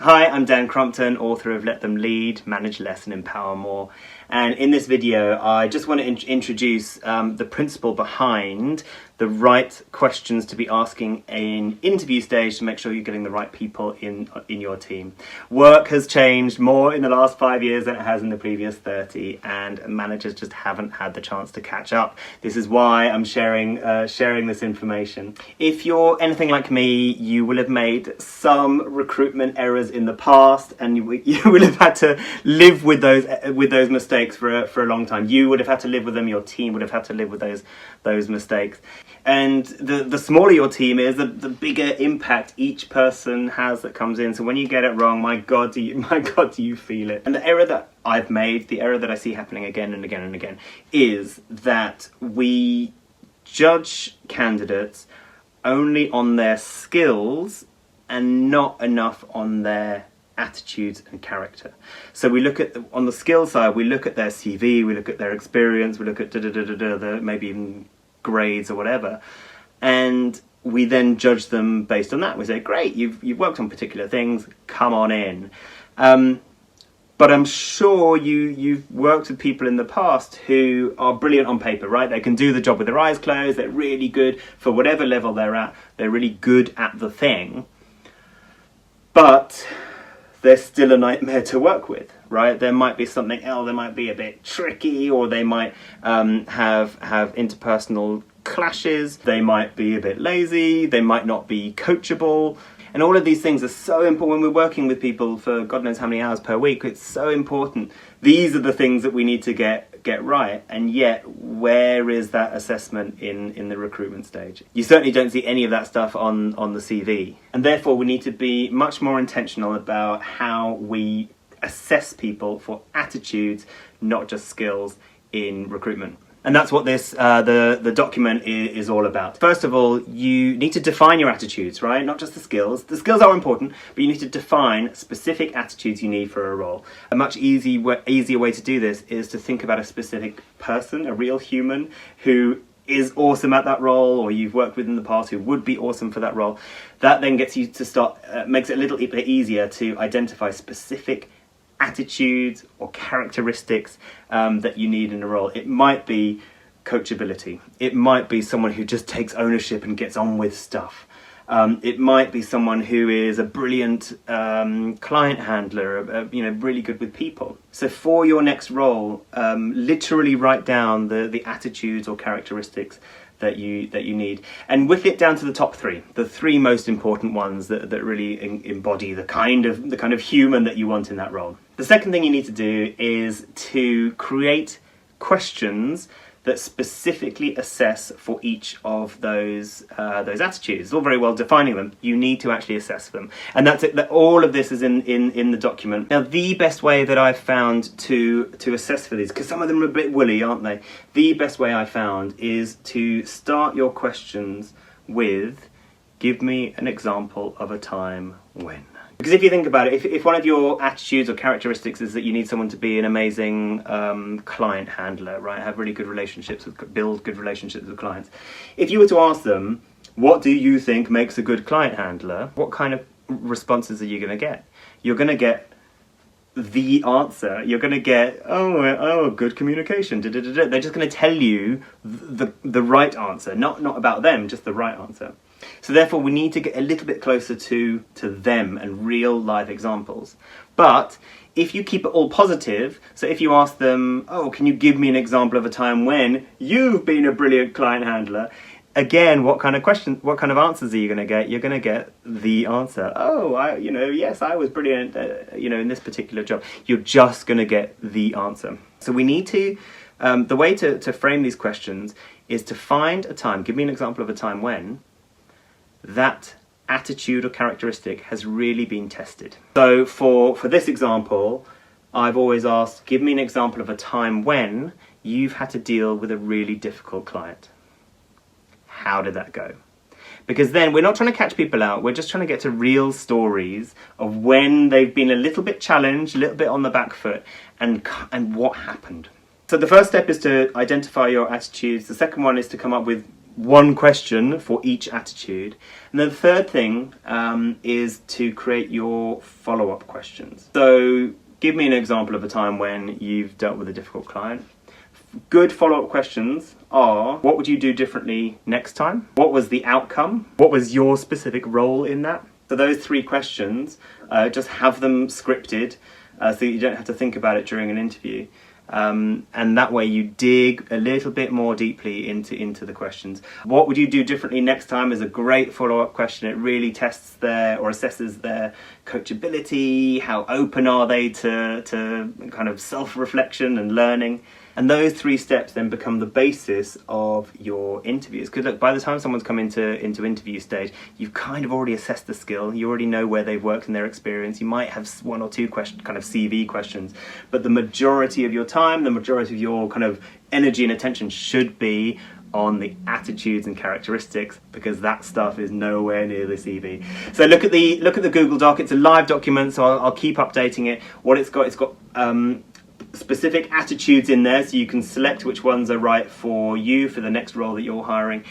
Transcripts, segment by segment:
Hi, I'm Dan Crompton, author of Let Them Lead, Manage Less and Empower More. And in this video, I just want to introduce the principle behind the right questions to be asking in interview stage to make sure you're getting the right people in your team. Work has changed more in the last 5 years than it has in the previous 30, and managers just haven't had the chance to catch up. This is why I'm sharing this information. If you're anything like me, you will have made some recruitment errors in the past, and you will have had to live with those mistakes for a long time. You would have had to live with them. Your team would have had to live with those mistakes. And the smaller your team is, the bigger impact each person has that comes in. So when you get it wrong, my God, do you feel it? And the error that I've made, the error that I see happening again and again and again, is that we judge candidates only on their skills and not enough on their attitudes and character. So we look at on the skill side, we look at their CV, we look at their experience, we look at maybe even grades or whatever, and we then judge them based on that. We say, great, you've worked on particular things, come on in. But I'm sure you've worked with people in the past who are brilliant on paper, right? They can do the job with their eyes closed, they're really good for whatever level they're at, they're really good at the thing, but they're still a nightmare to work with, right? There might be something else, they might be a bit tricky, or they might have interpersonal clashes, they might be a bit lazy, they might not be coachable. And all of these things are so important when we're working with people for God knows how many hours per week. It's so important. These are the things that we need to get right. And yet, where is that assessment in the recruitment stage? You certainly don't see any of that stuff on the CV. And therefore, we need to be much more intentional about how we assess people for attitudes, not just skills, in recruitment. And that's what this the document is all about. First of all, you need to define your attitudes, right? Not just the skills. The skills are important, but you need to define specific attitudes you need for a role. A much easier way to do this is to think about a specific person, a real human, who is awesome at that role, or you've worked with in the past who would be awesome for that role. That then gets you to start, makes it a little bit easier to identify specific attitudes or characteristics that you need in a role. It might be coachability. It might be someone who just takes ownership and gets on with stuff. It might be someone who is a brilliant client handler, really good with people. So for your next role, literally write down the attitudes or characteristics that you need, and whittle it down to the three most important ones that really embody the kind of human that you want in that role. The second thing you need to do is to create questions that specifically assess for each of those attitudes. It's all very well defining them. You need to actually assess them, and that's it. All of this is in the document. Now, the best way that I've found to assess for these, because some of them are a bit woolly, aren't they? The best way I found is to start your questions with, "Give me an example of a time when." Because if you think about it, if one of your attitudes or characteristics is that you need someone to be an amazing client handler, right, have really good relationships, build good relationships with clients. If you were to ask them, what do you think makes a good client handler, what kind of responses are you going to get? You're going to get the answer. You're going to get, oh, good communication. They're just going to tell you the right answer, not about them, just the right answer. So therefore, we need to get a little bit closer to them and real life examples. But if you keep it all positive, so if you ask them, oh, can you give me an example of a time when you've been a brilliant client handler? Again, what kind of answers are you going to get? You're going to get the answer. Oh, yes, I was brilliant, in this particular job. You're just going to get the answer. So we need to, the way to frame these questions is to find a time, give me an example of a time when that attitude or characteristic has really been tested. So for this example, I've always asked, give me an example of a time when you've had to deal with a really difficult client. How did that go? Because then we're not trying to catch people out, we're just trying to get to real stories of when they've been a little bit challenged, a little bit on the back foot, and what happened. So the first step is to identify your attitudes. The second one is to come up with one question for each attitude. And then the third thing is to create your follow-up questions. So give me an example of a time when you've dealt with a difficult client. Good follow-up questions are, what would you do differently next time? What was the outcome? What was your specific role in that? So those three questions, just have them scripted so you don't have to think about it during an interview. And that way you dig a little bit more deeply into the questions. What would you do differently next time is a great follow-up question. It really tests or assesses their coachability, how open are they to kind of self-reflection and learning. And those three steps then become the basis of your interviews. Because look, by the time someone's come into interview stage, you've kind of already assessed the skill. You already know where they've worked in their experience. You might have one or two kind of CV questions, but the majority of your time, the majority of your kind of energy and attention should be on the attitudes and characteristics, because that stuff is nowhere near the CV. So look at the Google Doc. It's a live document, so I'll keep updating it. What it's got specific attitudes in there, so you can select which ones are right for you for the next role that you're hiring.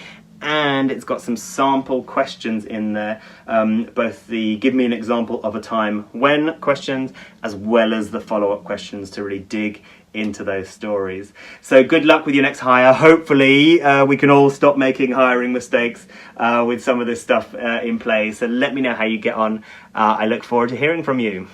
And it's got some sample questions in there, both the give me an example of a time when questions, as well as the follow-up questions to really dig into those stories. So good luck with your next hire. Hopefully we can all stop making hiring mistakes with some of this stuff in place. So let me know how you get on. I look forward to hearing from you.